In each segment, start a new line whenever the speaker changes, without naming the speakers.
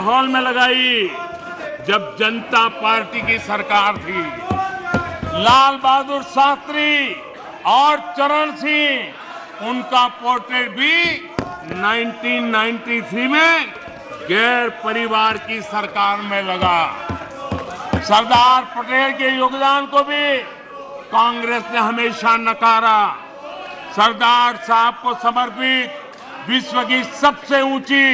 माहौल में लगाई जब जनता पार्टी की सरकार थी। लाल बहादुर शास्त्री और चरण सिंह, उनका पोर्ट्रेट भी 1993 में गैर परिवार की सरकार में लगा। सरदार पटेल के योगदान को भी कांग्रेस ने हमेशा नकारा। सरदार साहब को समर्पित विश्व की सबसे ऊंची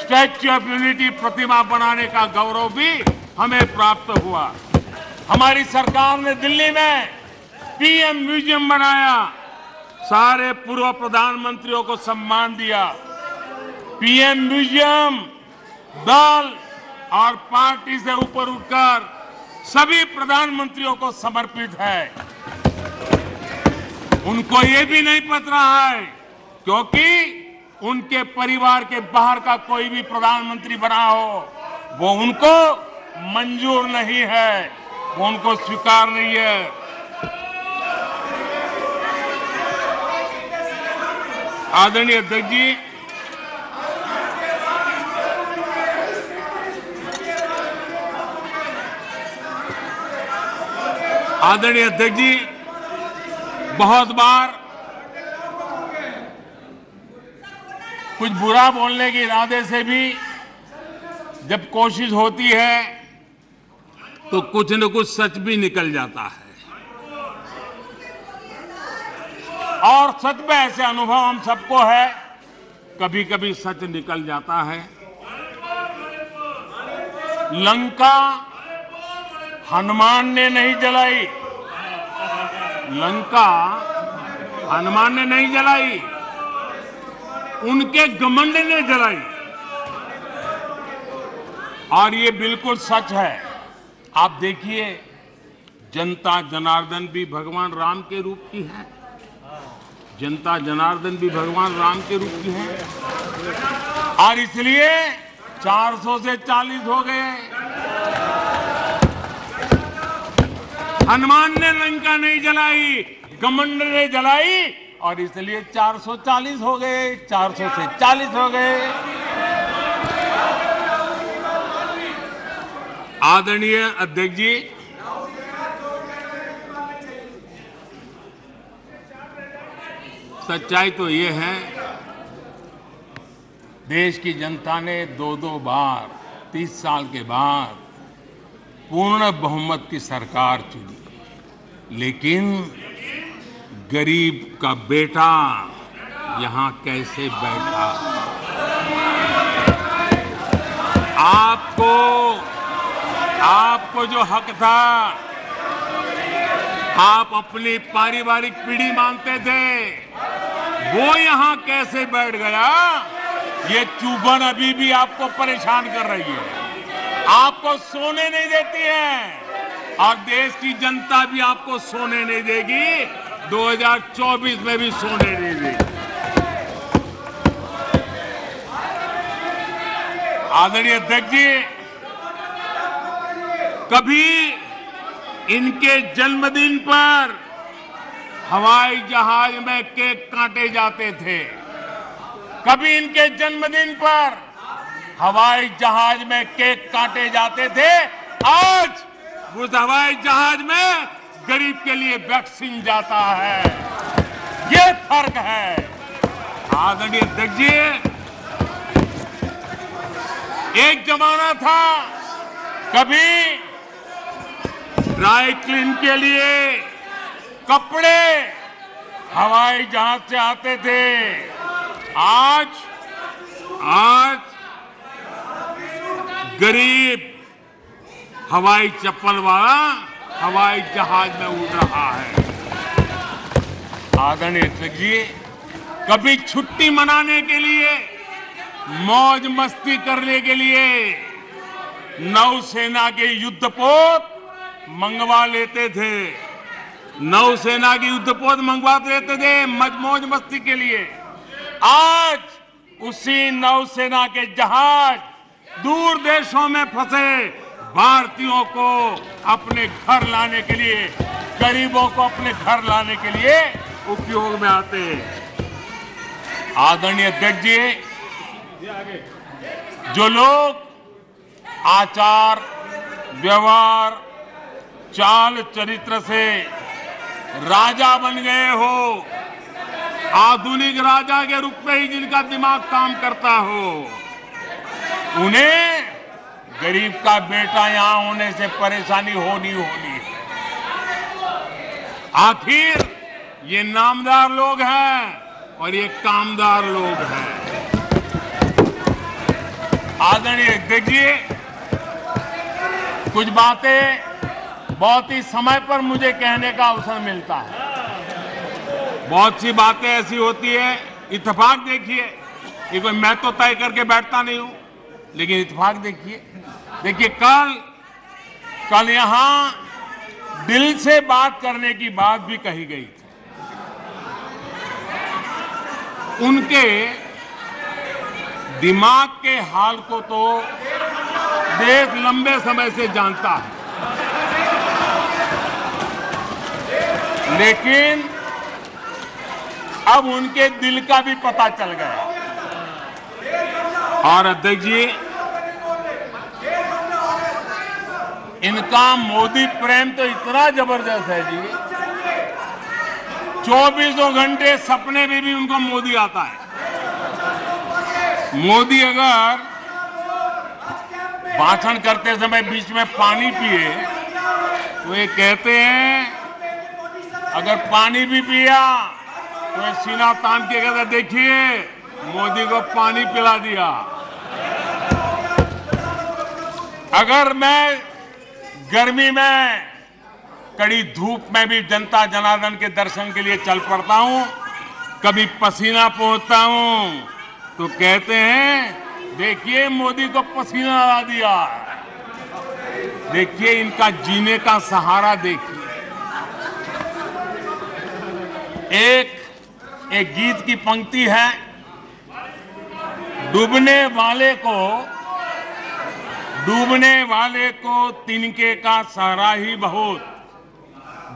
स्टैच्यू ऑफ यूनिटी प्रतिमा बनाने का गौरव भी हमें प्राप्त हुआ। हमारी सरकार ने दिल्ली में पीएम म्यूजियम बनाया, सारे पूर्व प्रधानमंत्रियों को सम्मान दिया। पीएम म्यूजियम दल और पार्टी से ऊपर उठकर सभी प्रधानमंत्रियों को समर्पित है। उनको ये भी नहीं पता रहा है, क्योंकि उनके परिवार के बाहर का कोई भी प्रधानमंत्री बना हो, वो उनको मंजूर नहीं है, वो उनको स्वीकार नहीं है। आदरणीय अध्यक्ष जी, बहुत बार कुछ बुरा बोलने के इरादे से भी जब कोशिश होती है तो कुछ न कुछ सच भी निकल जाता है, और सच में ऐसे अनुभव हम सबको है, कभी कभी सच निकल जाता है। लंका हनुमान ने नहीं जलाई, लंका हनुमान ने नहीं जलाई, उनके घमंड ने जलाई। और ये बिल्कुल सच है। आप देखिए, जनता जनार्दन भी भगवान राम के रूप की है, जनता जनार्दन भी भगवान राम के रूप की है, और इसलिए 400 से 40 हो गए। हनुमान ने लंका नहीं जलाई, घमंड ने जलाई, और इसलिए 440 हो गए, 400 से 40 हो गए। आदरणीय अध्यक्ष जी, सच्चाई तो ये है, देश की जनता ने दो बार 30 साल के बाद पूर्ण बहुमत की सरकार चुनी, लेकिन गरीब का बेटा यहां कैसे बैठा? आपको जो हक था, आप अपनी पारिवारिक पीढ़ी मानते थे, वो यहां कैसे बैठ गया? ये चुभन अभी भी आपको परेशान कर रही है, आपको सोने नहीं देती है, और देश की जनता भी आपको सोने नहीं देगी, 2024 में भी सोने नहीं देगी। आदरणीय अध्यक्ष जी, कभी इनके जन्मदिन पर हवाई जहाज में केक काटे जाते थे, कभी इनके जन्मदिन पर हवाई जहाज में केक काटे जाते थे। आज उस हवाई जहाज में गरीब के लिए वैक्सीन जाता है, ये फर्क है। आदरणीय अध्यक्ष जी, एक जमाना था, कभी ड्राई क्लीन के लिए कपड़े हवाई जहाज से आते थे, आज गरीब हवाई चप्पल वाला हवाई जहाज में उड़ रहा है। आदरणीय अध्यक्ष जी, कभी छुट्टी मनाने के लिए, मौज मस्ती करने के लिए नौसेना के युद्धपोत मंगवा लेते थे, नौसेना की युद्धपोत मंगवा लेते थे मौज मस्ती के लिए। आज उसी नौसेना के जहाज दूर देशों में फंसे भारतीयों को अपने घर लाने के लिए, गरीबों को अपने घर लाने के लिए उपयोग में आते हैं। आदरणीय अध्यक्ष जी, जो लोग आचार व्यवहार चाल चरित्र से राजा बन गए हो, आधुनिक राजा के रूप में ही जिनका दिमाग काम करता हो, उन्हें गरीब का बेटा यहां होने से परेशानी होनी है। आखिर ये नामदार लोग हैं और ये कामदार लोग हैं। आदरणीय देखिए, कुछ बातें बहुत ही समय पर मुझे कहने का अवसर मिलता है। बहुत सी बातें ऐसी होती है, इत्तेफाक देखिए, ये कोई मैं तो तय करके बैठता नहीं हूं, लेकिन इत्तेफाक देखिए कल यहां दिल से बात करने की बात भी कही गई थी। उनके दिमाग के हाल को तो देश लंबे समय से जानता है, लेकिन अब उनके दिल का भी पता चल गया। और अध्यक्ष जी, इनका मोदी प्रेम तो इतना जबरदस्त है जी, 24 घंटे सपने में भी उनको मोदी आता है। मोदी अगर भाषण करते समय बीच में पानी पिए तो ये कहते हैं, अगर पानी भी पिया तो ये सीना तान के कहते, देखिए मोदी को पानी पिला दिया। अगर मैं गर्मी में कड़ी धूप में भी जनता जनार्दन के दर्शन के लिए चल पड़ता हूं, कभी पसीना पोंछता हूं, तो कहते हैं देखिए मोदी को पसीना ला दिया। देखिए इनका जीने का सहारा देखिए। एक गीत की पंक्ति है, डूबने वाले को तिनके का सहारा ही बहुत,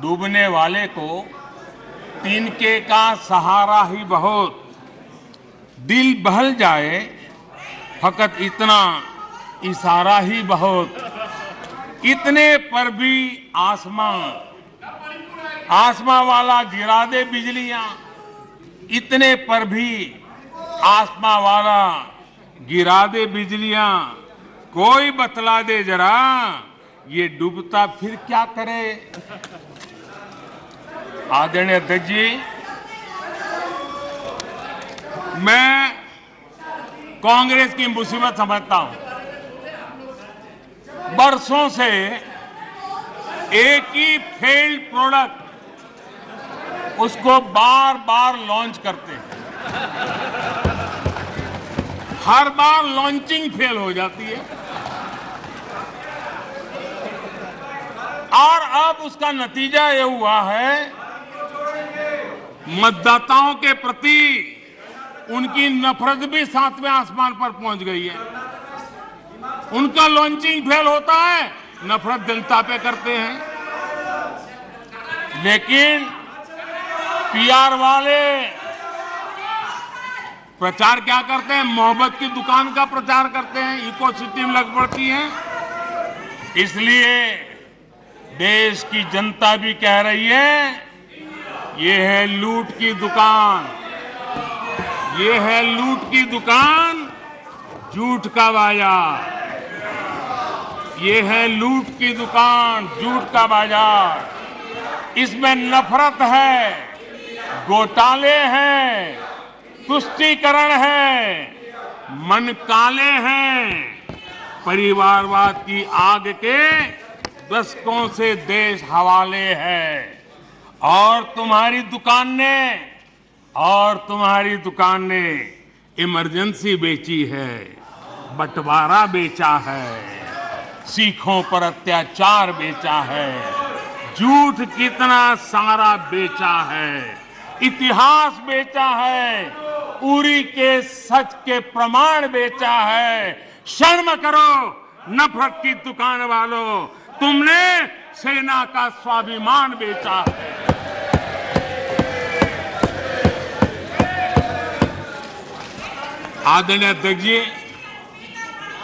डूबने वाले को तिनके का सहारा ही बहुत, दिल बहल जाए फकत इतना इशारा ही बहुत, इतने पर भी आसमां वाला गिरा दे बिजलियां, इतने पर भी आसमां वाला गिरा दे बिजलियां, कोई बतला दे जरा ये डूबता फिर क्या करे। आदरणीय अध्यक्ष जी, मैं कांग्रेस की मुसीबत समझता हूं। बरसों से एक ही फेल्ड प्रोडक्ट उसको बार बार लॉन्च करते हैं, हर बार लॉन्चिंग फेल हो जाती है और अब उसका नतीजा ये हुआ है, मतदाताओं के प्रति उनकी नफरत भी 7वें आसमान पर पहुंच गई है। उनका लॉन्चिंग फेल होता है, नफरत जनता पे करते हैं। लेकिन पीआर वाले प्रचार क्या करते हैं, मोहब्बत की दुकान का प्रचार करते हैं, इकोसिस्टम लग पड़ती है। इसलिए देश की जनता भी कह रही है, ये है लूट की दुकान, ये है लूट की दुकान, झूठ का बाजार, ये है लूट की दुकान, झूठ का बाजार। इसमें नफरत है, घोटाले हैं, तुष्टीकरण है, मन काले हैं, परिवारवाद की आग के दशकों से देश हवाले है। और तुम्हारी दुकान ने इमरजेंसी बेची है, बंटवारा बेचा है, सिखों पर अत्याचार बेचा है, झूठ कितना सारा बेचा है, इतिहास बेचा है, उरी के सच के प्रमाण बेचा है। शर्म करो नफरत की दुकान वालों, तुमने सेना का स्वाभिमान बेचा है। आदरणीय अध्यक्ष जी,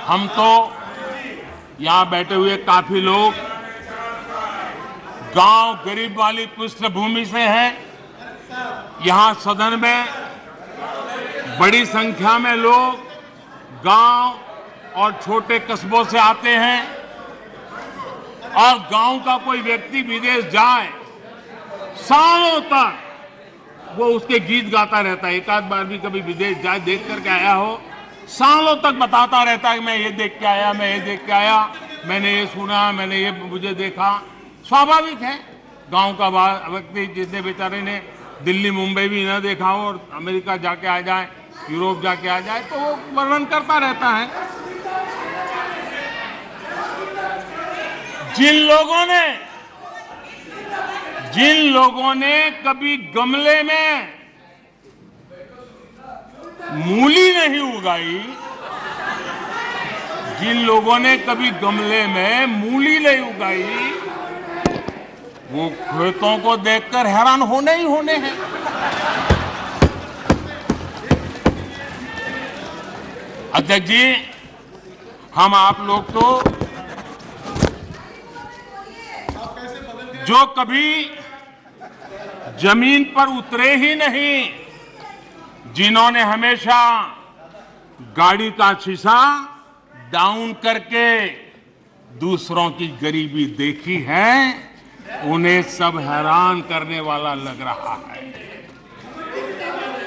हम तो यहां बैठे हुए काफी लोग गांव गरीब वाली पृष्ठभूमि से हैं। यहां सदन में बड़ी संख्या में लोग गांव और छोटे कस्बों से आते हैं और गांव का कोई व्यक्ति विदेश जाए सालों तक वो उसके गीत गाता रहता है। एक आध बार भी कभी विदेश जाए देख करके आया हो, सालों तक बताता रहता है कि मैं ये देख के आया, मैं ये देख के आया, मैंने ये सुना, मैंने ये मुझे देखा। स्वाभाविक है, गांव का व्यक्ति जितने बेचारे ने दिल्ली मुंबई भी न देखा हो और अमेरिका जाके आ जाए, यूरोप जाके आ जाए, तो वो वर्णन करता रहता है। जिन लोगों ने कभी गमले में मूली नहीं उगाई, जिन लोगों ने कभी गमले में मूली नहीं उगाई, वो खेतों को देखकर हैरान होने ही होने हैं। अध्यक्ष जी, हम आप लोग तो जो कभी जमीन पर उतरे ही नहीं, जिन्होंने हमेशा गाड़ी का शीशा डाउन करके दूसरों की गरीबी देखी है, उन्हें सब हैरान करने वाला लग रहा है।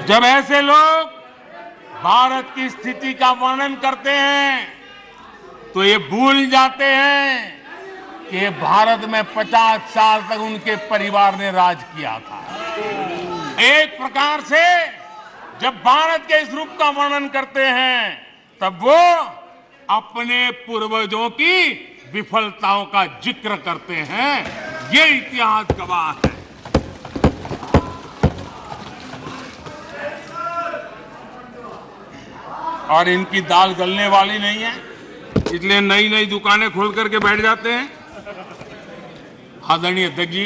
जब ऐसे लोग भारत की स्थिति का वर्णन करते हैं तो ये भूल जाते हैं कि भारत में 50 साल तक उनके परिवार ने राज किया था। एक प्रकार से जब भारत के इस रूप का वर्णन करते हैं तब वो अपने पूर्वजों की विफलताओं का जिक्र करते हैं। ये इतिहास गवाह है। और इनकी दाल गलने वाली नहीं है, इसलिए नई नई दुकानें खोल करके बैठ जाते हैं। आदरणीय अध्यक्ष जी,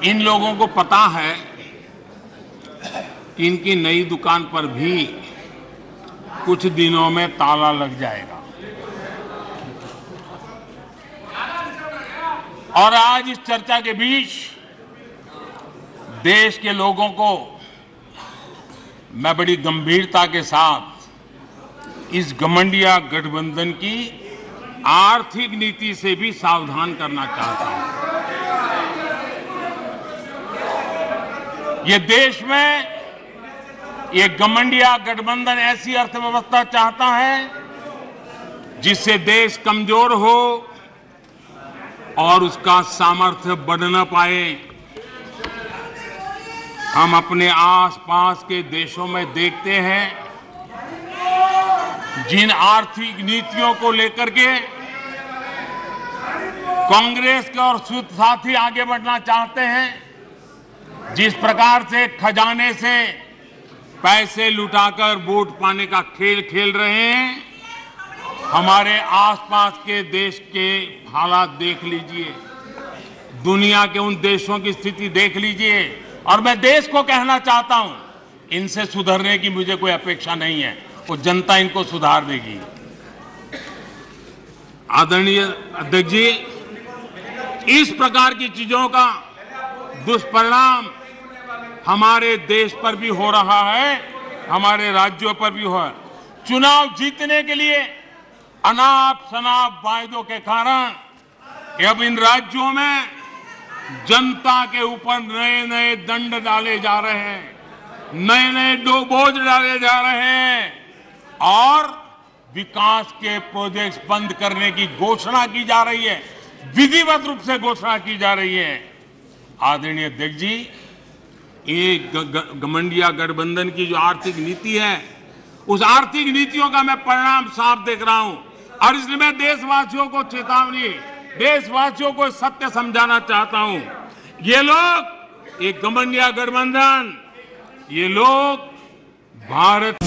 इन लोगों को पता है कि इनकी नई दुकान पर भी कुछ दिनों में ताला लग जाएगा। और आज इस चर्चा के बीच देश के लोगों को मैं बड़ी गंभीरता के साथ इस घमंडिया गठबंधन की आर्थिक नीति से भी सावधान करना चाहता हूं। ये देश में ये घमंडिया गठबंधन ऐसी अर्थव्यवस्था चाहता है जिससे देश कमजोर हो और उसका सामर्थ्य बढ़ न पाए। हम अपने आसपास के देशों में देखते हैं, जिन आर्थिक नीतियों को लेकर के कांग्रेस के और साथी आगे बढ़ना चाहते हैं, जिस प्रकार से खजाने से पैसे लुटाकर वोट पाने का खेल खेल रहे हैं, हमारे आसपास के देश के हालात देख लीजिए, दुनिया के उन देशों की स्थिति देख लीजिए। और मैं देश को कहना चाहता हूं, इनसे सुधरने की मुझे कोई अपेक्षा नहीं है, वो जनता इनको सुधार देगी। आदरणीय अध्यक्ष जी, इस प्रकार की चीजों का दुष्परिणाम हमारे देश पर भी हो रहा है, हमारे राज्यों पर भी हो रहा है। चुनाव जीतने के लिए अनाप शनाप वायदों के कारण अब इन राज्यों में जनता के ऊपर नए नए दंड डाले जा रहे हैं, नए नए बोझ डाले जा रहे हैं और विकास के प्रोजेक्ट्स बंद करने की घोषणा की जा रही है, विधिवत रूप से घोषणा की जा रही है। आदरणीय अध्यक्ष जी, ये घमंडिया गठबंधन की जो आर्थिक नीति है, उस आर्थिक नीतियों का मैं परिणाम साफ देख रहा हूं और इसलिए मैं देशवासियों को चेतावनी, देशवासियों को सत्य समझाना चाहता हूं। ये लोग, ये घमंडिया गठबंधन, ये लोग भारत